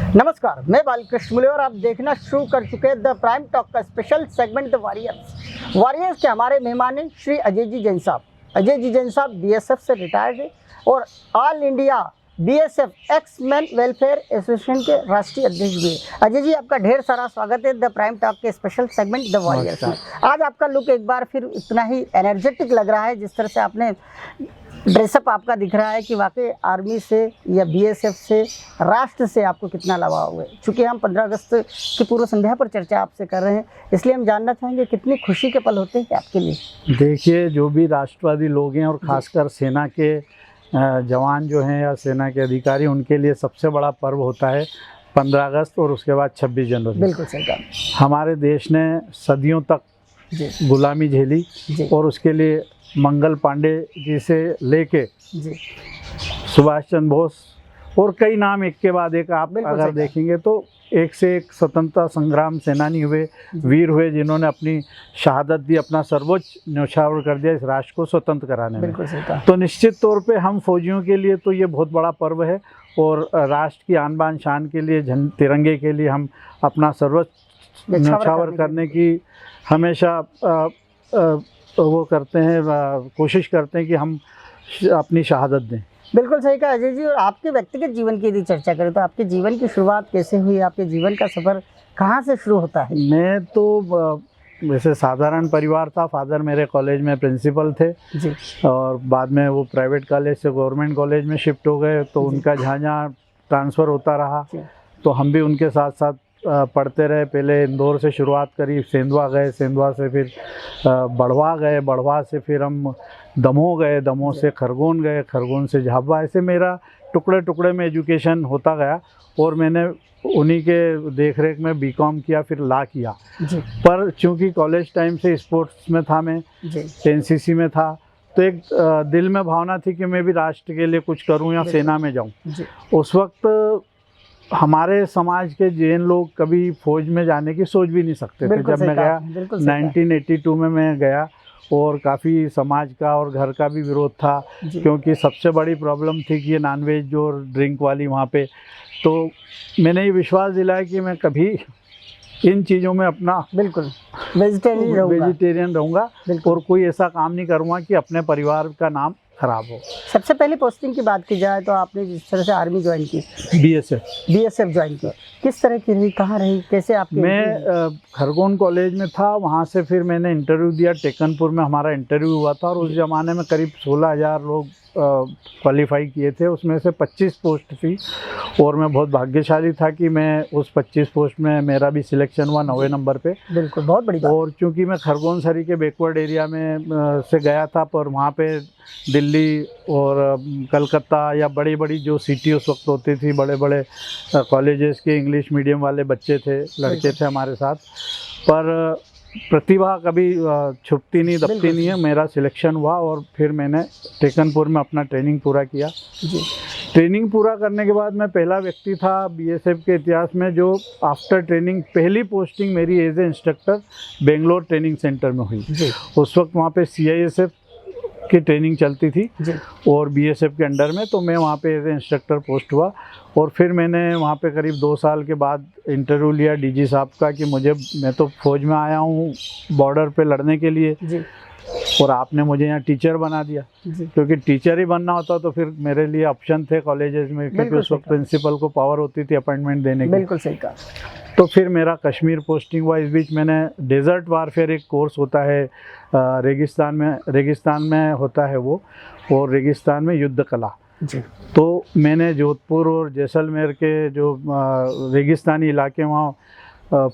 नमस्कार, मैं बालकृष्ण मुले और आप देखना शुरू कर चुके हैं द प्राइम टॉक का स्पेशल सेगमेंट द वॉरियर्स के हमारे मेहमान हैं श्री अजय जी जैन साहब। अजय जी जैन साहब बीएसएफ से रिटायर्ड है और all India BSF x man welfare association के राष्ट्रीय अध्यक्ष भी है। अजय जी, आपका ढेर सारा स्वागत है द प्राइम टॉक के स्पेशल सेगमेंट द वॉरियर्स में। आज आपका लुक एक बार फिर इतना ही एनर्जेटिक लग रहा है, जिस तरह से आपने ड्रेसअप आपका दिख रहा है कि वाकई आर्मी से या बीएसएफ से, राष्ट्र से आपको कितना लगाव है। चूँकि हम 15 अगस्त की पूर्व संध्या पर चर्चा आपसे कर रहे हैं, इसलिए हम जानना चाहेंगे कितनी खुशी के पल होते हैं आपके लिए। देखिए, जो भी राष्ट्रवादी लोग हैं और ख़ासकर सेना के जवान जो हैं या सेना के अधिकारी, उनके लिए सबसे बड़ा पर्व होता है 15 अगस्त और उसके बाद 26 जनवरी। बिल्कुल सही कहा। हमारे देश ने सदियों तक गुलामी झेली और उसके लिए मंगल पांडे जी से लेके सुभाष चंद्र बोस और कई नाम एक के बाद एक आप अगर देखेंगे तो एक से एक स्वतंत्रता संग्राम सेनानी हुए, वीर हुए, जिन्होंने अपनी शहादत दी, अपना सर्वोच्च न्यौछावर कर दिया इस राष्ट्र को स्वतंत्र कराने में। तो निश्चित तौर पे हम फौजियों के लिए तो ये बहुत बड़ा पर्व है और राष्ट्र की आन बान शान के लिए, तिरंगे के लिए हम अपना सर्वोच्च न्यौछावर करने की हमेशा वो करते हैं, कोशिश करते हैं कि हम अपनी शहादत दें। बिल्कुल सही कहा अजय जी। और आपके व्यक्तिगत जीवन की यदि चर्चा करें तो आपके जीवन की शुरुआत कैसे हुई, आपके जीवन का सफ़र कहाँ से शुरू होता है? मैं तो वैसे साधारण परिवार था। फादर मेरे कॉलेज में प्रिंसिपल थे जी। और बाद में वो प्राइवेट कॉलेज से गवर्नमेंट कॉलेज में शिफ्ट हो गए, तो उनका जहाँ ट्रांसफ़र होता रहा तो हम भी उनके साथ साथ पढ़ते रहे। पहले इंदौर से शुरुआत करी, सेंधवा गए, सेंधवा से फिर बढ़वा गए, बढ़वा से फिर हम दमोह गए, दमोह से खरगोन गए, खरगोन से झाबुआ। ऐसे मेरा टुकड़े टुकड़े में एजुकेशन होता गया और मैंने उन्हीं के देख रेख में बीकॉम किया, फिर लॉ किया जी। पर चूँकि कॉलेज टाइम से स्पोर्ट्स में था, मैं एनसीसी में था, तो एक दिल में भावना थी कि मैं भी राष्ट्र के लिए कुछ करूं या सेना में जाऊं। उस वक्त हमारे समाज के जैन लोग कभी फौज में जाने की सोच भी नहीं सकते थे। जब मैं गया 1982 में मैं गया और काफ़ी समाज का और घर का भी विरोध था, क्योंकि सबसे बड़ी प्रॉब्लम थी कि ये नॉनवेज और ड्रिंक वाली वहाँ पे। तो मैंने ये विश्वास दिलाया कि मैं कभी इन चीज़ों में अपना बिल्कुल वेजिटेरियन रहूँगा और कोई ऐसा काम नहीं करूँगा कि अपने परिवार का नाम खराब हो। सबसे पहले पोस्टिंग की बात की जाए तो आपने जिस तरह से आर्मी ज्वाइन की, बीएसएफ ज्वाइन की, किस तरह की रही, कहाँ रही, कैसे आपके? मैं खरगोन कॉलेज में था, वहाँ से फिर मैंने इंटरव्यू दिया। टेकनपुर में हमारा इंटरव्यू हुआ था और उस ज़माने में करीब 16,000 लोग क्वालिफाई किए थे, उसमें से 25 पोस्ट थी और मैं बहुत भाग्यशाली था कि मैं उस 25 पोस्ट में मेरा भी सिलेक्शन हुआ 9वें नंबर पे। बिल्कुल, बहुत बड़ी बात। और चूँकि मैं खरगोन सरी के बैकवर्ड एरिया में से गया था, पर वहाँ पे दिल्ली और कलकत्ता या बड़ी बड़ी जो सिटी उस वक्त होती थी, बड़े बड़े कॉलेजेस के इंग्लिश मीडियम वाले बच्चे थे, लड़के थे हमारे साथ, पर प्रतिभा कभी छुपती नहीं, दबती नहीं है। मेरा सिलेक्शन हुआ और फिर मैंने टेकनपुर में अपना ट्रेनिंग पूरा किया जी। ट्रेनिंग पूरा करने के बाद मैं पहला व्यक्ति था बीएसएफ के इतिहास में जो आफ्टर ट्रेनिंग, पहली पोस्टिंग मेरी as a instructor Bangalore training centre में हुई जी। उस वक्त वहाँ पे सीआईएसएफ की ट्रेनिंग चलती थी और बीएसएफ के अंडर में, तो मैं वहाँ पे एज ए इंस्ट्रक्टर पोस्ट हुआ और फिर मैंने वहाँ पे करीब 2 साल के बाद इंटरव्यू लिया डीजी साहब का कि मैं तो फौज में आया हूँ बॉर्डर पे लड़ने के लिए जी। और आपने मुझे यहाँ टीचर बना दिया, क्योंकि टीचर ही बनना होता तो फिर मेरे लिए ऑप्शन थे कॉलेजेस में, क्योंकि उस वक्त प्रिंसिपल को पावर होती थी अपॉइंटमेंट देने की। बिल्कुल सही कहा। तो फिर मेरा कश्मीर पोस्टिंग हुआ। इस बीच मैंने डेजर्ट वारफेयर, एक कोर्स होता है रेगिस्तान में होता है वो, और रेगिस्तान में युद्ध कला जी। तो मैंने जोधपुर और जैसलमेर के जो रेगिस्तानी इलाके, वहाँ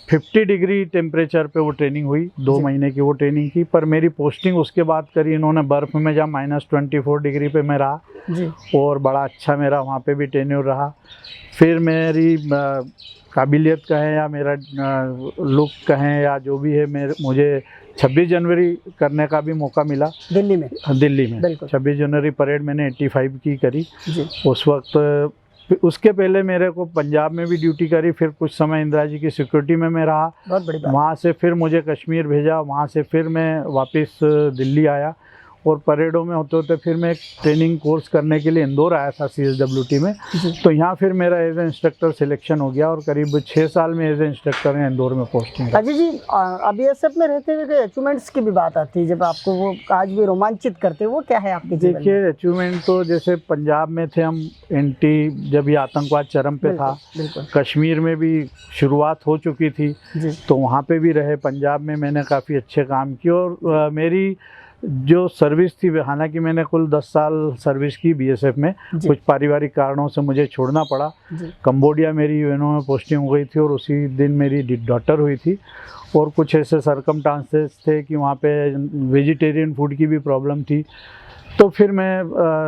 50 डिग्री टेम्परेचर पे वो ट्रेनिंग हुई, 2 महीने की वो ट्रेनिंग की। पर मेरी पोस्टिंग उसके बाद करी इन्होंने बर्फ़ में, जहाँ -24 डिग्री पे मैं रहा जी। और बड़ा अच्छा मेरा वहाँ पे भी टेन्योर रहा। फिर मेरी काबिलियत कहें या मेरा लुक कहें या जो भी है, मुझे 26 जनवरी करने का भी मौका मिला दिल्ली में 26 जनवरी परेड मैंने 85 की करी जी। उस वक्त। उसके पहले मेरे को पंजाब में भी ड्यूटी करी, फिर कुछ समय इंदिरा जी की सिक्योरिटी में मैं रहा। वहाँ से फिर मुझे कश्मीर भेजा, वहाँ से फिर मैं वापस दिल्ली आया और परेडों में होते होते फिर मैं एक ट्रेनिंग कोर्स करने के लिए इंदौर आया था CSWT में। जी। तो यहाँ फिर मेरा एज ए इंस्ट्रक्टर सिलेक्शन हो गया और करीब 6 साल में एज ए इंस्ट्रक्टर हैं इंदौर में पोस्टिंग। अजय जी, BSF में रहते हुए अचीवमेंट्स की भी बात आती है, जब आपको वो आज भी रोमांचित करते हैं, वो क्या है आपके जीवन में? देखिए अचीवमेंट तो जैसे पंजाब में थे हम, एंटी जब ये आतंकवाद चरम पे था, बिल्कुल। कश्मीर में भी शुरुआत हो चुकी थी जी। तो वहाँ पे भी रहे। पंजाब में मैंने काफ़ी अच्छे काम किए और मेरी जो सर्विस थी, हालांकि मैंने कुल 10 साल सर्विस की BSF में, जी। कुछ पारिवारिक कारणों से मुझे छोड़ना पड़ा। जी। कंबोडिया मेरी UNO में पोस्टिंग हो गई थी और उसी दिन मेरी डॉटर हुई थी और कुछ ऐसे सरकमस्टांसेस थे कि वहाँ पे वेजिटेरियन फूड की भी प्रॉब्लम थी। तो फिर मैं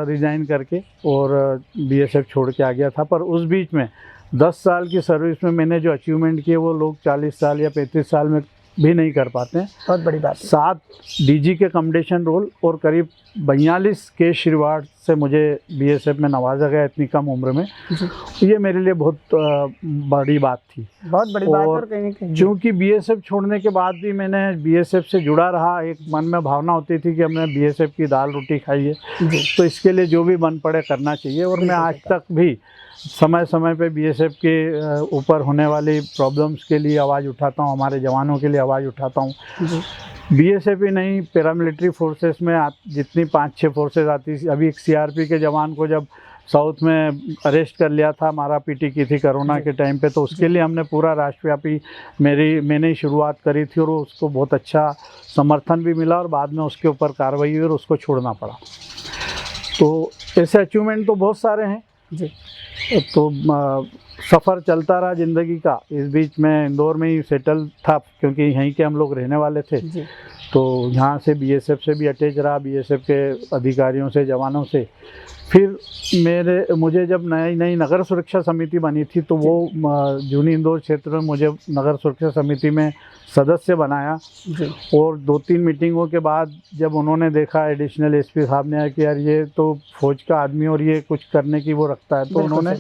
रिज़ाइन करके और BSF छोड़ के आ गया था। पर उस बीच में 10 साल की सर्विस में मैंने जो अचीवमेंट किए वो लोग 40 साल या 35 साल में भी नहीं कर पाते हैं। बहुत बड़ी बात है। 7 DG के कमेंडेशन रोल और करीब 42 केश रिवार्ड से मुझे BSF में नवाजा गया इतनी कम उम्र में। जी। ये मेरे लिए बहुत बड़ी बात थी। बहुत बड़ी बात है। और और कहीं ना कहीं क्योंकि BSF छोड़ने के बाद भी मैंने BSF से जुड़ा रहा, एक मन में भावना होती थी कि हमने BSF की दाल रोटी खाई है, जी। तो इसके लिए जो भी बन पड़े करना चाहिए। और मैं आज तक भी समय समय पे BSF के ऊपर होने वाली प्रॉब्लम्स के लिए आवाज़ उठाता हूँ, हमारे जवानों के लिए आवाज़ उठाता हूँ। जी। BSF ही नहीं, पैरामिलिट्री फोर्सेस में जितनी 5-6 फोर्सेस आती थी, अभी एक CRP के जवान को जब साउथ में अरेस्ट कर लिया था, मारा पीटी की थी कोरोना के टाइम पे, तो उसके लिए हमने पूरा राष्ट्रव्यापी मैंने ही शुरुआत करी थी और उसको बहुत अच्छा समर्थन भी मिला और बाद में उसके ऊपर कार्रवाई हुई और उसको छोड़ना पड़ा। तो ऐसे अचीवमेंट तो बहुत सारे हैं। जी। तो सफ़र चलता रहा ज़िंदगी का। इस बीच में इंदौर में ही सेटल था क्योंकि यहीं के हम लोग रहने वाले थे। जी। तो यहाँ से BSF से भी अटैच रहा, BSF के अधिकारियों से, जवानों से। फिर मुझे जब नई नगर सुरक्षा समिति बनी थी तो वो जूनी इंदौर क्षेत्र में मुझे नगर सुरक्षा समिति में सदस्य बनाया। जी। और 2-3 मीटिंगों के बाद जब उन्होंने देखा, एडिशनल SP साहब ने, कि यार ये तो फौज का आदमी और ये कुछ करने की वो रखता है, तो उन्होंने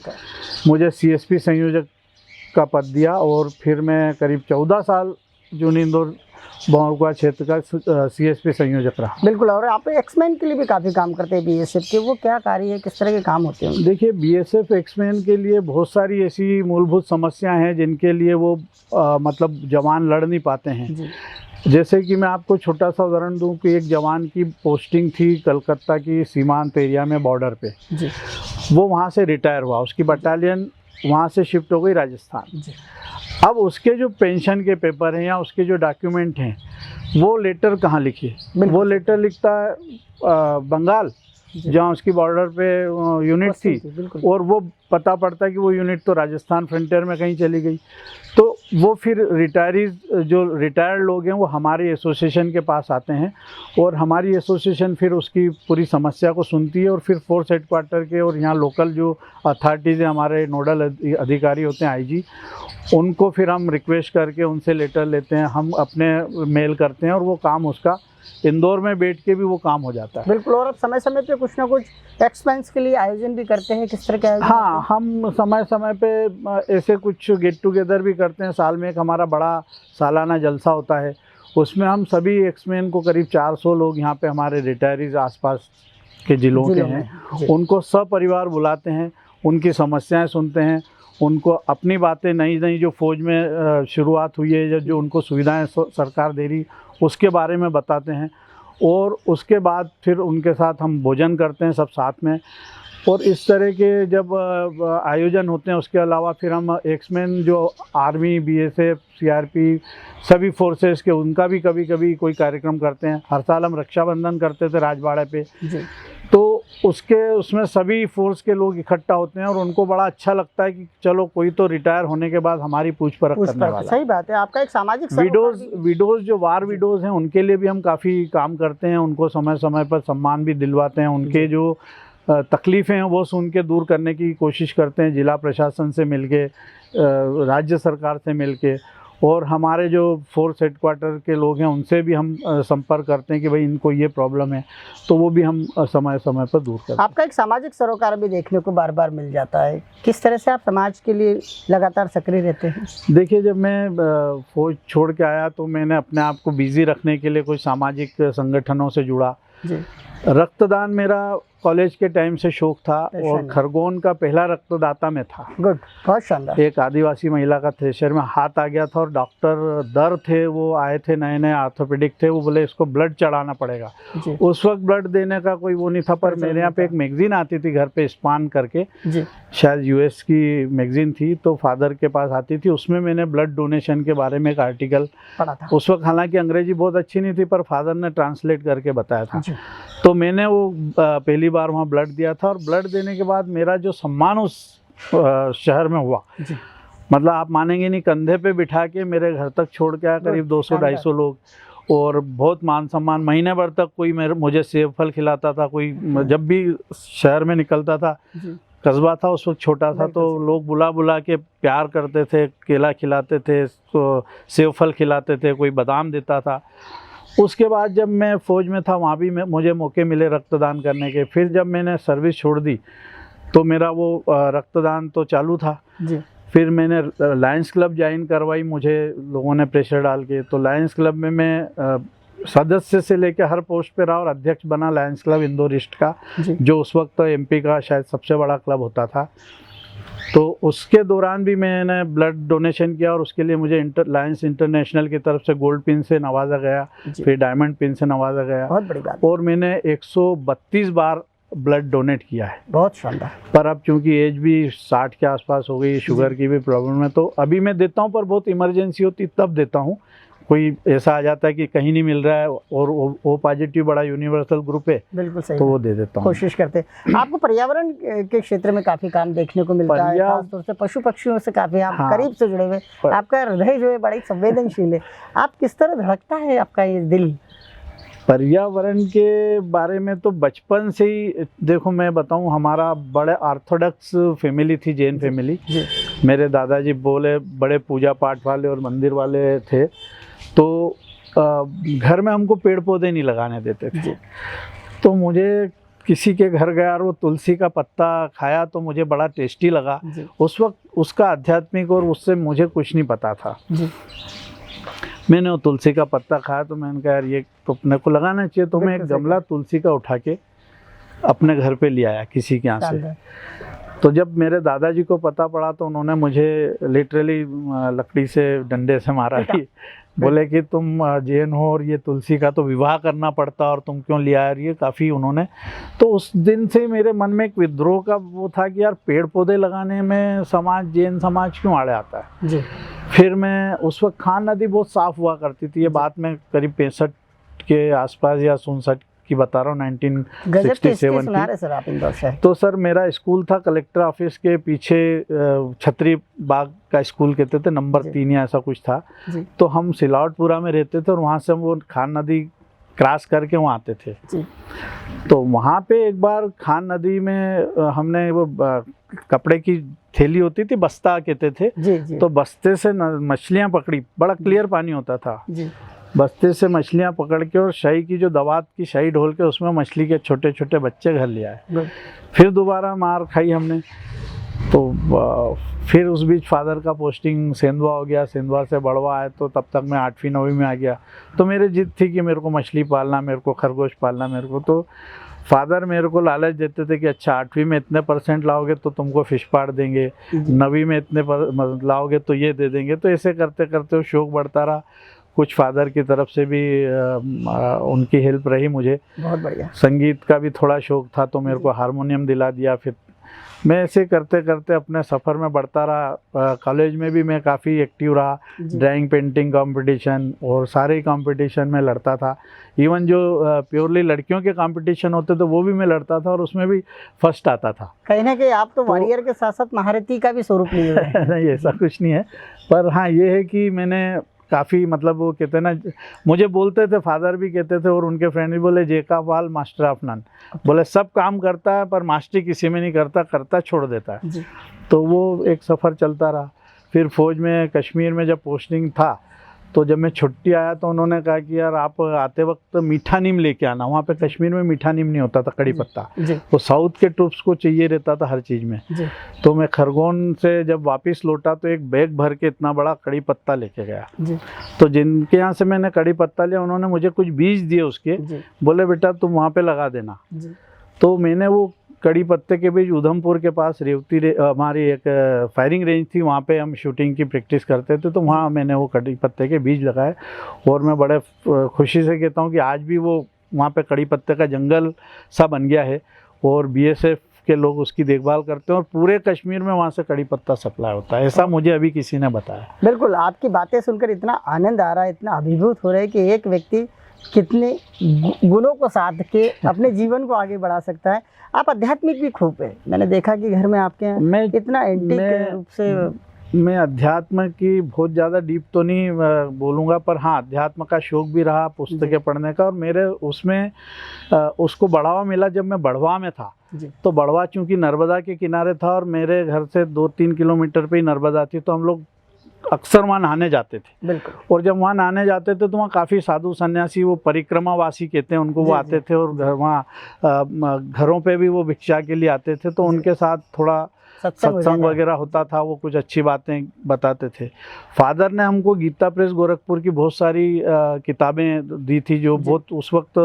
मुझे CSP संयोजक का पद दिया और फिर मैं करीब 14 साल जूनी इंदौर बहुरुआ क्षेत्र का CSP संयोजक रहा। बिल्कुल। और आप एक्समैन के लिए भी काफ़ी काम करते हैं BSF के, वो क्या कार्य है, किस तरह के काम होते हैं? देखिए BSF एक्समैन के लिए बहुत सारी ऐसी मूलभूत समस्याएं हैं जिनके लिए वो मतलब जवान लड़ नहीं पाते हैं। जी। जैसे कि मैं आपको छोटा सा उदाहरण दूं कि एक जवान की पोस्टिंग थी कलकत्ता की सीमांत एरिया में, बॉर्डर पे। जी। वो वहाँ से रिटायर हुआ, उसकी बटालियन वहाँ से शिफ्ट हो गई राजस्थान। जी। अब उसके जो पेंशन के पेपर हैं या उसके जो डॉक्यूमेंट हैं, वो लेटर कहाँ लिखे? वो लेटर लिखता है बंगाल, जहाँ उसकी बॉर्डर पे यूनिट थी, और वो पता पड़ता है कि वो यूनिट तो राजस्थान फ्रंटियर में कहीं चली गई। तो वो फिर जो रिटायर्ड लोग हैं वो हमारी एसोसिएशन के पास आते हैं और हमारी एसोसिएशन फिर उसकी पूरी समस्या को सुनती है और फिर फोर्स हेडक्वार्टर के और यहाँ लोकल जो अथॉरिटीज़ हैं, हमारे नोडल अधिकारी होते हैं IG, उनको फिर हम रिक्वेस्ट करके उनसे लेटर लेते हैं, हम अपने मेल करते हैं और वो काम उसका इंदौर में बैठ के भी वो काम हो जाता है। बिल्कुल। और अब समय समय पे कुछ ना कुछ एक्सपेंस के लिए आयोजन भी करते हैं, किस तरह के आयोजन? हाँ, हम समय समय पे ऐसे कुछ गेट टुगेदर भी करते हैं। साल में एक हमारा बड़ा सालाना जलसा होता है, उसमें हम सभी एक्समैन को, करीब 400 लोग यहाँ पे हमारे रिटायरीज आसपास के जिलों के हैं, उनको सपरिवार बुलाते हैं, उनकी समस्याएं सुनते हैं, उनको अपनी बातें नई जो फौज में शुरुआत हुई है, जो उनको सुविधाएं सरकार दे रही, उसके बारे में बताते हैं। और उसके बाद फिर उनके साथ हम भोजन करते हैं सब साथ में। और इस तरह के जब आयोजन होते हैं, उसके अलावा फिर हम एक्समैन जो आर्मी, BSF, CRP सभी फोर्सेस के, उनका भी कभी कभी कोई कार्यक्रम करते हैं। हर साल हम रक्षाबंधन करते थे राजवाड़े पे, तो उसमें सभी फोर्स के लोग इकट्ठा होते हैं और उनको बड़ा अच्छा लगता है कि चलो कोई तो रिटायर होने के बाद हमारी पूछ परख करने वाला। सही बात है। आपका एक सामाजिक विडोज जो वार विडोज हैं, उनके लिए भी हम काफ़ी काम करते हैं, उनको समय समय पर सम्मान भी दिलवाते हैं, उनके जो तकलीफ़ें हैं वो सुन के दूर करने की कोशिश करते हैं, जिला प्रशासन से मिलके, राज्य सरकार से मिलके, और हमारे जो फोर्स हेडक्वार्टर के लोग हैं उनसे भी हम संपर्क करते हैं कि भाई इनको ये प्रॉब्लम है, तो वो भी हम समय समय पर दूर करते हैं। आपका एक सामाजिक सरोकार भी देखने को बार बार मिल जाता है, किस तरह से आप समाज के लिए लगातार सक्रिय रहते हैं? देखिए, जब मैं फौज छोड़ के आया तो मैंने अपने आप को बिज़ी रखने के लिए कुछ सामाजिक संगठनों से जुड़ा। जी। रक्तदान मेरा कॉलेज के टाइम से शौक था और पैशन। खरगोन का पहला रक्तदाता मैं था। गुड, बहुत शानदार। एक आदिवासी महिला का थ्रेशर में हाथ आ गया था और डॉक्टर दर थे, वो आए थे, नए नए ऑर्थोपेडिक थे, वो बोले इसको ब्लड चढ़ाना पड़ेगा। जी उस वक्त ब्लड देने का कोई वो नहीं था, पर मेरे यहाँ पे एक मैगजीन आती थी घर पे, स्पान करके, जी शायद यूएस की मैगजीन थी, तो फादर के पास आती थी, उसमें मैंने ब्लड डोनेशन के बारे में एक आर्टिकल पढ़ा था। उस वक्त, हालांकि अंग्रेजी बहुत अच्छी नहीं थी, पर फादर ने ट्रांसलेट करके बताया था। जी तो मैंने वो पहली बार वहाँ ब्लड दिया था और ब्लड देने के बाद मेरा जो सम्मान उस शहर में हुआ, जी मतलब आप मानेंगे नहीं, कंधे पे बिठा के मेरे घर तक छोड़ के आया, करीब 200-250 लोग, और बहुत मान सम्मान। महीने भर तक कोई मुझे सेब फल खिलाता था, कोई जब भी शहर में निकलता था, जी कस्बा था उस वक्त छोटा था, तो लोग बुला बुला के प्यार करते थे, केला खिलाते थे, तो सेब फल खिलाते थे, कोई बादाम देता था। उसके बाद जब मैं फ़ौज में था, वहाँ भी मुझे मौके मिले रक्तदान करने के। फिर जब मैंने सर्विस छोड़ दी तो मेरा वो रक्तदान तो चालू था। जी फिर मैंने लायंस क्लब ज्वाइन करवाई, मुझे लोगों ने प्रेशर डाल के, तो लायंस क्लब में मैं सदस्य से लेकर हर पोस्ट पे रहा और अध्यक्ष बना लायंस क्लब इंदौर ईस्ट का, जी जो उस वक्त एमपी का शायद सबसे बड़ा क्लब होता था। तो उसके दौरान भी मैंने ब्लड डोनेशन किया और उसके लिए मुझे लायंस इंटरनेशनल की तरफ से गोल्ड पिन से नवाजा गया, जी। फिर डायमंड पिन से नवाजा गया, बहुत बड़ी बात, और मैंने 132 बार ब्लड डोनेट किया है। बहुत शानदार। पर अब चूंकि एज भी 60 के आसपास हो गई, शुगर की भी प्रॉब्लम है, तो अभी मैं देता हूँ, पर बहुत इमरजेंसी होती तब देता हूँ। कोई ऐसा आ जाता है कि कहीं नहीं मिल रहा है और ओ पॉजिटिव बड़ा यूनिवर्सल ग्रुप है, बिल्कुल सही, तो वो दे देता हूँ। कोशिश करते हैं। आपको पर्यावरण के क्षेत्र में काफी काम देखने को मिलता है, खासतौर से पशु पक्षियों से काफी आप हाँ। करीब से जुड़े हुए, आपका हृदय जो है बड़ा ही संवेदनशील है। आप किस तरह धड़कता है आपका ये दिल? पर्यावरण के बारे में तो बचपन से ही, देखो मैं बताऊं, हमारा बड़े ऑर्थोडॉक्स फैमिली थी, जैन फैमिली। मेरे दादाजी बड़े पूजा पाठ वाले और मंदिर वाले थे, तो घर में हमको पेड़ पौधे नहीं लगाने देते थे। तो मुझे किसी के घर गया और वो तुलसी का पत्ता खाया तो मुझे बड़ा टेस्टी लगा। उस वक्त उसका आध्यात्मिक और उससे मुझे कुछ नहीं पता था। मैंने वो तुलसी का पत्ता खाया तो मैंने कहा यार ये तो अपने को लगाना चाहिए, तो मैं एक गमला तुलसी का उठा के अपने घर पे ले आया किसी के यहाँ से। तो जब मेरे दादाजी को पता पड़ा तो उन्होंने मुझे लिटरली लकड़ी से, डंडे से मारा ही, बोले कि तुम जैन हो और ये तुलसी का तो विवाह करना पड़ता और तुम क्यों लिया यार, ये काफ़ी उन्होंने। तो उस दिन से मेरे मन में एक विद्रोह का वो था कि यार पेड़ पौधे लगाने में समाज, जैन समाज क्यों आड़े आता है। जी। फिर मैं उस वक्त खान नदी बहुत साफ़ हुआ करती थी, ये बात मैं करीब 65 के आसपास या 67 की बता रहा हूँ, 1967 की। तो सर मेरा स्कूल था कलेक्टर ऑफिस के पीछे, छतरी बाग का स्कूल कहते थे, नंबर 3 या ऐसा कुछ था। तो हम सिलावटपुरा में रहते थे और वहाँ से हम वो खान नदी क्रॉस करके वहाँ आते थे। तो वहाँ पे एक बार खान नदी में हमने वो कपड़े की थैली होती थी, बस्ता कहते थे, तो बस्ते से मछलियाँ पकड़ी, बड़ा क्लियर पानी होता था, बस्ते से मछलियाँ पकड़ के और शाही की जो दवात की शाही ढोल के उसमें मछली के छोटे छोटे बच्चे घर ले आए। फिर दोबारा मार खाई हमने। तो फिर उस बीच फादर का पोस्टिंग सेंधवा हो गया, सेंधवा से बड़वा आए, तो तब तक मैं 8वीं 9वीं में आ गया। तो मेरी जिद थी कि मेरे को मछली पालना, मेरे को खरगोश पालना मेरे को। तो फादर मेरे को लालच देते थे कि अच्छा 8वीं में इतने % लाओगे तो तुमको फिश पार्ट देंगे, 9वीं में इतने लाओगे तो ये दे देंगे। तो ऐसे करते करते वो शौक़ बढ़ता रहा। कुछ फादर की तरफ से भी उनकी हेल्प रही मुझे। बहुत बढ़िया। संगीत का भी थोड़ा शौक़ था तो मेरे को हारमोनियम दिला दिया। फिर मैं ऐसे करते करते अपने सफ़र में बढ़ता रहा। कॉलेज में भी मैं काफ़ी एक्टिव रहा, ड्राइंग, पेंटिंग कंपटीशन और सारे कंपटीशन में लड़ता था। इवन जो प्योरली लड़कियों के कंपटीशन होते थे वो भी मैं लड़ता था और उसमें भी फर्स्ट आता था। कहीं ना कहीं आप तो वॉरियर के साथ साथ महारथी का भी स्वरूप लिए हुए हैं। नहीं, ऐसा कुछ नहीं है, पर हाँ ये है कि मैंने काफ़ी, मतलब वो कहते हैं ना, मुझे बोलते थे, फादर भी कहते थे और उनके फ्रेंड भी बोले, जेका बाल मास्टर ऑफ नन, बोले सब काम करता है पर मास्टरी किसी में नहीं करता, करता छोड़ देता है। तो वो एक सफ़र चलता रहा। फिर फ़ौज में कश्मीर में जब पोस्टिंग था तो जब मैं छुट्टी आया तो उन्होंने कहा कि यार आप आते वक्त मीठा नीम लेके आना। वहाँ पे कश्मीर में मीठा नीम नहीं होता था, कड़ी पत्ता। जी तो साउथ के ट्रूप्स को चाहिए रहता था हर चीज़ में। जी तो मैं खरगोन से जब वापस लौटा तो एक बैग भर के इतना बड़ा कड़ी पत्ता लेके गया। जी तो जिनके यहाँ से मैंने कड़ी पत्ता लिया उन्होंने मुझे कुछ बीज दिए उसके, जी बोले बेटा तुम वहाँ पे लगा देना। जी तो मैंने वो कड़ी पत्ते के बीज उधमपुर के पास हमारी एक फायरिंग रेंज थी, वहाँ पे हम शूटिंग की प्रैक्टिस करते थे, तो वहाँ मैंने वो कड़ी पत्ते के बीज लगाए। और मैं बड़े खुशी से कहता हूँ कि आज भी वो वहाँ पे कड़ी पत्ते का जंगल सा बन गया है और बीएसएफ के लोग उसकी देखभाल करते हैं और पूरे कश्मीर में वहाँ से कड़ी पत्ता सप्लाई होता है, ऐसा मुझे अभी किसी ने बताया। बिल्कुल, आपकी बातें सुनकर इतना आनंद आ रहा है, इतना अभिभूत हो रहा है कि एक व्यक्ति कितने गुणों को साध के अपने जीवन को आगे बढ़ा सकता है। आप आध्यात्मिक भी खूब है, मैंने देखा कि घर में आपके मैं इतना एंटीक रूप से। मैं अध्यात्म की बहुत ज़्यादा डीप तो नहीं बोलूँगा, पर हाँ अध्यात्म का शौक भी रहा पुस्तकें पढ़ने का। और मेरे उसमें उसको बढ़ावा मिला जब मैं बढ़वा में था। जी तो बढ़वा चूँकि नर्मदा के किनारे था और मेरे घर से 2-3 किलोमीटर पे ही नर्मदा थी, तो हम लोग अक्सर वहाँ नहाने जाते थे। बिल्कुल। और जब वहाँ नहाने जाते थे तो वहाँ काफ़ी साधु सन्यासी, वो परिक्रमावासी कहते हैं उनको, वो आते थे और वहाँ घरों पे भी वो भिक्षा के लिए आते थे। तो उनके साथ थोड़ा सत्संग वगैरह होता था, वो कुछ अच्छी बातें बताते थे। फादर ने हमको गीता प्रेस गोरखपुर की बहुत सारी किताबें दी थी, जो बहुत उस वक्त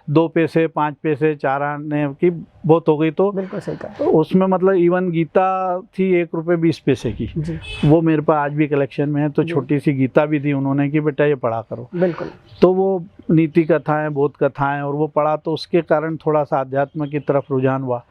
2 पैसे 5 पैसे 4 आने की बहुत हो गई। तो बिल्कुल सही कहा। उसमें मतलब इवन गीता थी 1 रुपये 20 पैसे की, जी वो मेरे पास आज भी कलेक्शन में है। तो छोटी सी गीता भी दी उन्होंने कि बेटा ये पढ़ा करो। बिल्कुल। तो वो नीति कथाएं, बोध कथाएं, और वो पढ़ा तो उसके कारण थोड़ा सा अध्यात्म की तरफ रुझान हुआ।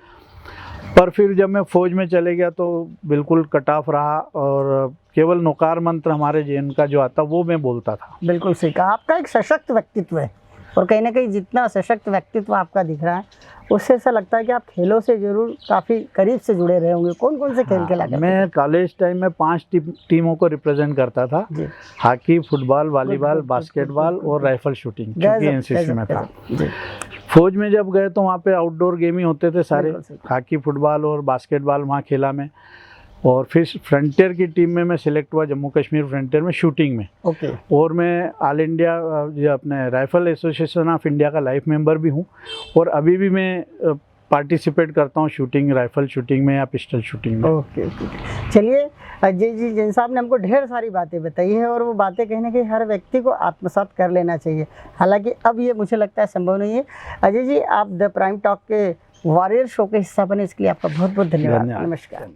पर फिर जब मैं फौज में चले गया तो बिल्कुल कट ऑफ रहा और केवल नौकार मंत्र हमारे जैन का जो आता वो मैं बोलता था। बिल्कुल सही कहा। आपका एक सशक्त व्यक्तित्व है और कहीं ना कहीं जितना सशक्त व्यक्तित्व आपका दिख रहा है उससे ऐसा लगता है कि आप खेलों से जरूर काफ़ी करीब से जुड़े रहे होंगे। कौन कौन से खेल खेला करते थे? मैं कॉलेज टाइम में 5 टीमों को रिप्रेजेंट करता था। जी हॉकी, फुटबॉल, वॉलीबॉल, बास्केटबॉल और राइफल शूटिंग, क्योंकि एनसीसी में था। जी फौज में जब गए तो वहाँ पे आउटडोर गेम ही होते थे सारे, बिल्कुल सही। हॉकी, फुटबॉल और बास्केटबॉल वहाँ खेला मैं। और फिर फ्रंटियर की टीम में मैं सिलेक्ट हुआ, जम्मू कश्मीर फ्रंटियर में शूटिंग में। ओके। और मैं ऑल इंडिया जो अपने राइफल एसोसिएशन ऑफ इंडिया का लाइफ मेंबर भी हूँ। और अभी भी मैं पार्टिसिपेट करता हूँ शूटिंग, राइफल शूटिंग में या पिस्टल शूटिंग में। Okay okay. चलिए, अजय जी जैन साहब ने हमको ढेर सारी बातें बताई है और वो बातें कहीं ना कहीं हर व्यक्ति को आत्मसात कर लेना चाहिए। हालांकि अब ये मुझे लगता है संभव नहीं है। अजय जी, आप द प्राइम टॉक के वॉरियर शो के हिस्सा बने, इसके लिए आपका बहुत बहुत धन्यवाद। नमस्कार।